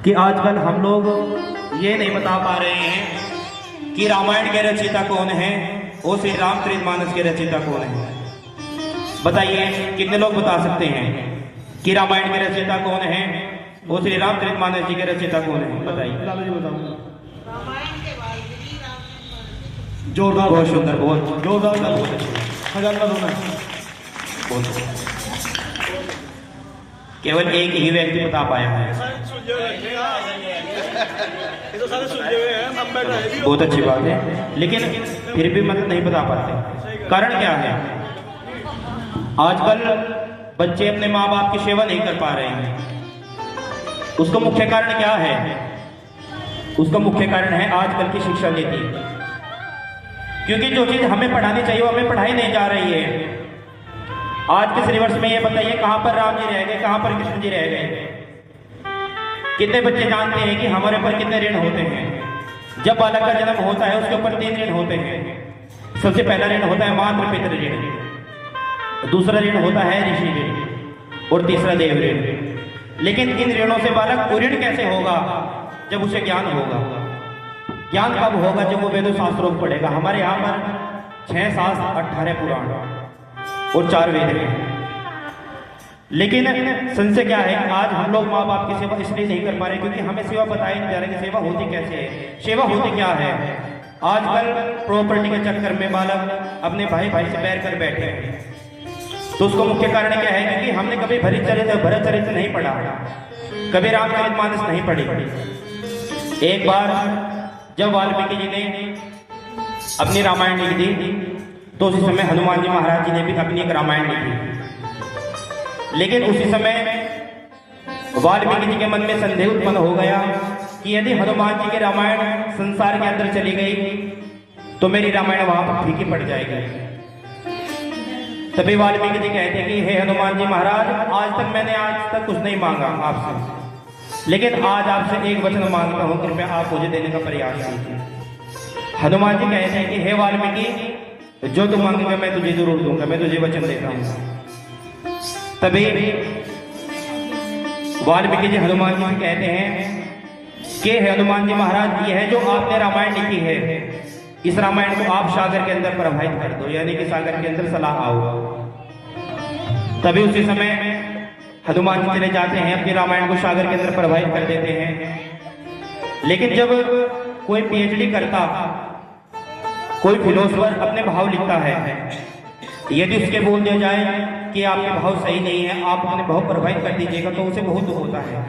कि आजकल हम लोग ये नहीं बता पा रहे हैं कि रामायण के रचयिता कौन है और श्री रामचरितमानस के रचयिता कौन है। बताइए कितने लोग बता सकते हैं कि रामायण के रचयिता कौन है और श्री रामचरितमानस जी के रचयिता कौन है? बताइए। जोरदार, बहुत सुंदर, बहुत जोरदार, बहुत अच्छे। केवल एक ही व्यक्ति बता पाया है। बहुत अच्छी बात है, लेकिन फिर भी मतलब नहीं बता पाते। कारण क्या है? आजकल बच्चे अपने माँ बाप की सेवा नहीं कर पा रहे हैं। उसका मुख्य कारण क्या है? उसका मुख्य कारण है आजकल की शिक्षा नीति। क्योंकि जो चीज हमें पढ़ानी चाहिए वो हमें पढ़ाई नहीं जा रही है। आज के सिलेबस में ये बताइए कहां पर राम जी रह गए, कहां पर कृष्ण जी रह गए? कितने बच्चे जानते हैं कि हमारे ऊपर कितने ऋण होते हैं? जब बालक का जन्म होता है उसके ऊपर 3 ऋण होते हैं। सबसे पहला ऋण होता है मातृ पितृ ऋण, दूसरा ऋण होता है ऋषि ऋण और तीसरा देव ऋण। लेकिन इन ऋणों से बालक पूर्ण कैसे होगा? जब उसे ज्ञान होगा। ज्ञान कब होगा? जब वो वेदों शास्त्रों को पढ़ेगा। हमारे यहाँ पर 6 शास्त्र 18 पुराण और 4 वेद हैं। लेकिन संशय क्या है कि आज हम लोग माँ बाप की सेवा इसलिए नहीं कर पा रहे क्योंकि हमें सेवा बताई नहीं जा रही कि सेवा होती कैसे है, सेवा होती क्या है। आजकल प्रॉपर्टी के चक्कर में बालक अपने भाई से बैर कर बैठे हैं। तो उसका मुख्य कारण क्या है? क्योंकि हमने कभी भरत चरित्र नहीं पढ़ा, कभी रामचरितमानस नहीं पढ़ी। एक बार जब वाल्मीकि जी ने अपनी रामायण लिख दी तो उसी समय हनुमान जी महाराज जी ने भी अपनी एक रामायण लिखी। लेकिन उसी समय वाल्मीकि जी के मन में संदेह उत्पन्न हो गया कि यदि हनुमान जी की रामायण संसार के अंदर चली गई तो मेरी रामायण वहां पर फीकी पड़ जाएगी। तभी वाल्मीकि जी कहते हैं कि हे हनुमान जी महाराज, आज तक कुछ नहीं मांगा आपसे, लेकिन आज आपसे एक वचन मांगता हूं, कृपया आप मुझे देने का प्रयास कीजिए। हनुमान जी कहते हैं कि हे वाल्मीकि, जो तू मांगेगा मैं तुझे जरूर दूंगा, मैं तुझे वचन देता हूं। तभी वाल्मीकि जी हनुमान जी कहते हैं कि हनुमान जी महाराज, ये है जो आपने रामायण लिखी है, इस रामायण को आप सागर के अंदर प्रवाहित कर दो, यानी कि सागर के अंदर सलाह आओ। तभी उसी समय हनुमान जी चले जाते हैं, अपनी रामायण को सागर के अंदर प्रवाहित कर देते हैं। लेकिन जब कोई पीएचडी करता, कोई फिलोसोफर अपने भाव लिखता है, यदि उसके बोल दिया जाए कि आपके भाव सही नहीं है, आप अपने भाव प्रभावित कर दीजिएगा, तो उसे बहुत दुख होता है।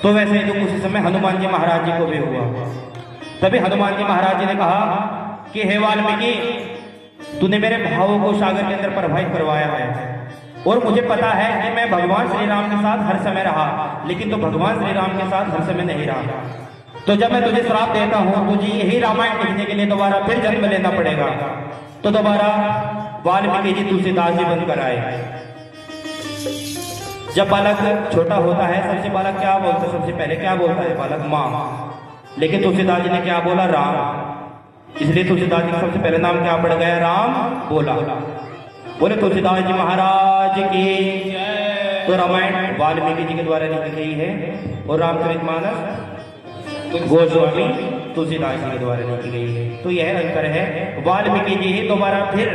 तो वैसे ही दुख उसी समय हनुमान जी महाराज जी को भी हुआ। तभी हनुमान जी महाराज जी ने कहा कि हे वाल्मीकि, तूने मेरे भावों को सागर के अंदर प्रभावित करवाया है और मुझे पता है कि मैं भगवान श्री राम के साथ हर समय रहा, लेकिन तो भगवान श्री राम के साथ हर समय नहीं रहा। तो जब मैं तुझे श्राप देता हूं, तुझे यही रामायण लिखने के लिए दोबारा फिर जन्म लेना पड़ेगा। तो दोबारा वाल्मीकि जी तुलसीदास जी बनकर आए। जब बालक छोटा होता है, सबसे बालक क्या बोलता है? सबसे पहले क्या बोलता है बालक? माँ। लेकिन तुलसीदास जी ने क्या बोला? राम। इसलिए तुलसीदास जी का सबसे पहले नाम क्या पड़ गया? राम बोला। बोले तुलसीदास जी महाराज की। तो रामायण वाल्मीकि जी के द्वारा लिखी गई है और रामचरितमानस गोस्वामी तुलसीदास जी के द्वारा लिखी गई है। तो यह अंतर है। वाल्मीकि जी ही दोबारा फिर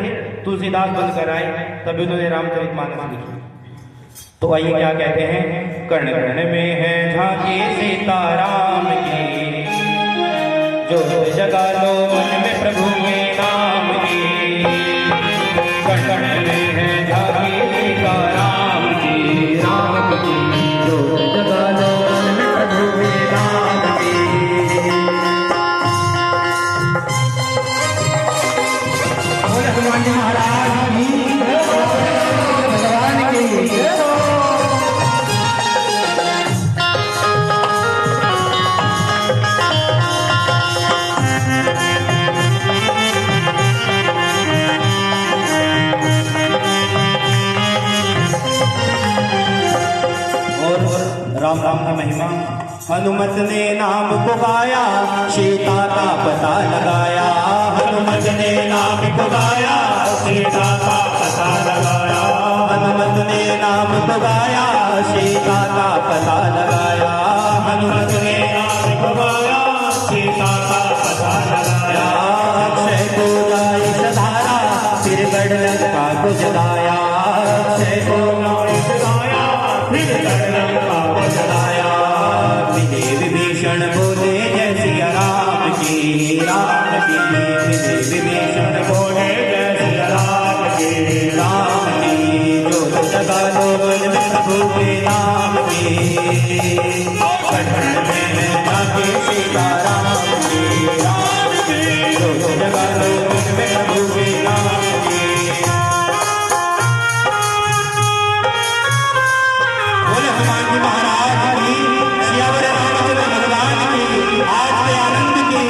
तुलसीदास बनकर आए, तभी उन्होंने रामचरितमानस लिखी। तो आइए क्या कहते हैं? कर्ण कर्ण में है झांकी सीताराम की, जो जगा लो मन में प्रभु के नाम की। कर्ण कर्ण में है झांकी सीताराम की, राम की, जो जगा लो मन में प्रभु के नाम की। हनुमान जी महाराज की, भगवान की। राम राम का महिमा। हनुमत ने नाम को गाया, सीता का पता लगाया। हनुमत ने नाम को गाया, सीता का पता लगाया। हनुमत ने नाम को गाया, सीता का पता लगाया। हनुमत चलाया। विजय विभीषण बोले जय सिया राम की, राम की। विजय विभीषण बोले जय सिया राम की, राम की। जोत जगा लो मन में प्रभु के नाम की, कटन में है जाके सीता राम की, राम की। जोत जगा लो मन में प्रभु के नाम की। बोले हनुमान जी महाराज की, सियावर रामचंद्र भगवान की, आज के आनंद की।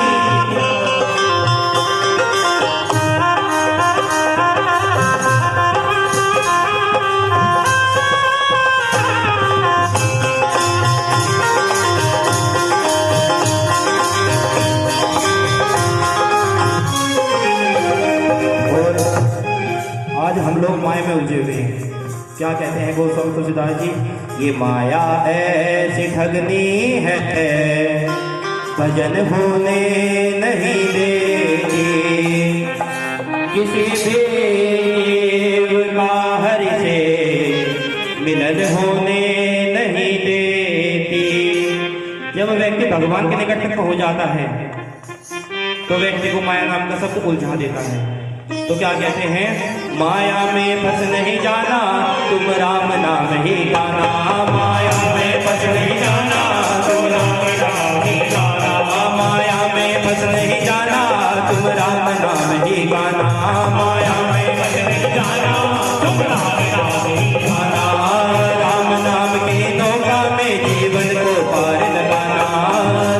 आज हम लोग माया में उलझे हुए हैं। क्या कहते हैं गोस्वामी तुलसीदास जी, ये माया ऐसी ठगनी है, भजन होने नहीं देती। किसी देव का हरि से मिलन होने नहीं देती। जब व्यक्ति भगवान के निकट तक पहुंच जाता है तो व्यक्ति को माया नाम का शब्द उलझा देता है। तो क्या कहते हैं, माया में फंस नहीं जाना, तुम राम नाम ही गाना। माया में फंस नहीं जाना, तुम राम नाम ही गाना। माया में फंस नहीं जाना, तुम राम नाम ही गाना। माया में फंस नहीं जाना, तुम राम नाम ही गाना। राम नाम की नौका में जीवन को पार लगाना।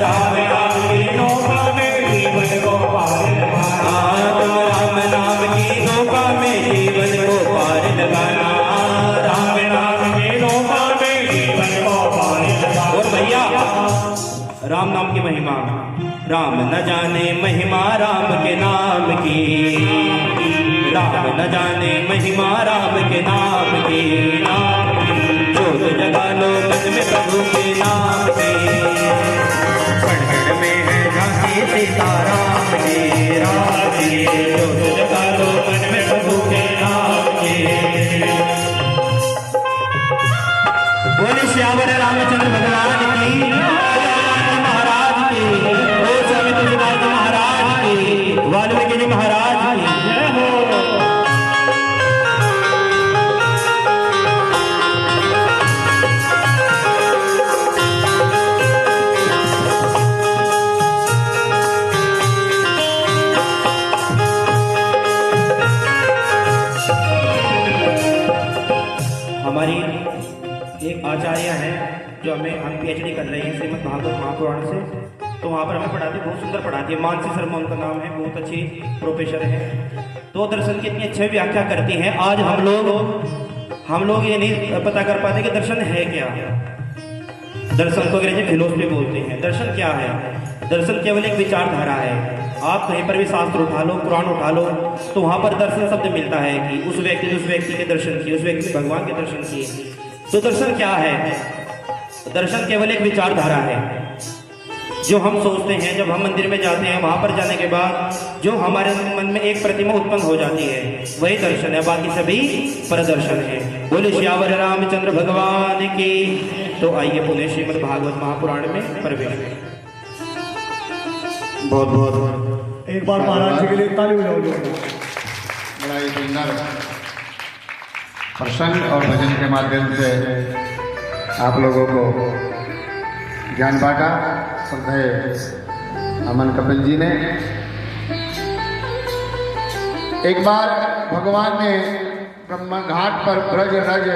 राम नाम की नौका में जीवन को पार लगाना। तुम राम नाम की नौका में जीवन को पार लगाना। राम नाम की नौका में जीवन को पार लगाना। और भैया राम नाम की महिमा, राम न जाने महिमा राम के नाम की। राम न जाने महिमा राम के नाम की। जोत जगा लो मन में प्रभु के नाम की, कण में है झांकी सीता राम की, राम की। जोत जगा लो मन में प्रभु के नाम की। बोले श्यावर रामचंद्र भगवान की, महाराज की, गोस्वामी तुलसीदास महाराज की, वाल्मीकि जी महाराज की जय हो। हमारी एक आचार्य है जो हम PhD कर रहे हैं श्रीमद् भागवत महापुराण से। तो वहाँ पर हमें पढ़ाती, बहुत सुंदर पढ़ाती है। मानसी शर्मा उनका नाम है, बहुत अच्छी प्रोफेसर है। तो दर्शन की इतनी अच्छी व्याख्या करती हैं। आज हम लोग ये नहीं पता कर पाते कि दर्शन है क्या। दर्शन को अंग्रेजी फिलोसफी बोलते हैं। दर्शन क्या है? दर्शन केवल एक विचारधारा है। आप कहीं पर भी शास्त्र उठा लो, पुराण उठा लो, तो वहाँ पर दर्शन शब्द मिलता है कि उस व्यक्ति ने उस व्यक्ति के दर्शन किए, उस व्यक्ति ने भगवान के दर्शन किए। तो दर्शन क्या है? दर्शन केवल एक विचारधारा है जो हम सोचते हैं। जब हम मंदिर में जाते हैं, वहाँ पर जाने के बाद जो हमारे मन में एक प्रतिमा उत्पन्न हो जाती है, वही दर्शन है। बाकी सभी प्रदर्शन है। बोले श्यावर रामचंद्र भगवान की। तो आइए पुनः श्रीमद् भागवत महापुराण में प्रवेश करें। बहुत बहुत एक बार महाराज जी के लिए ताली बजाओ। बड़ा ही सुंदर प्रसंग और भजन के माध्यम से आप लोगों को ज्ञान बांटा। श्रद्धेय अमन कपिल जी ने एक बार भगवान ने ब्रह्म घाट पर ब्रज रज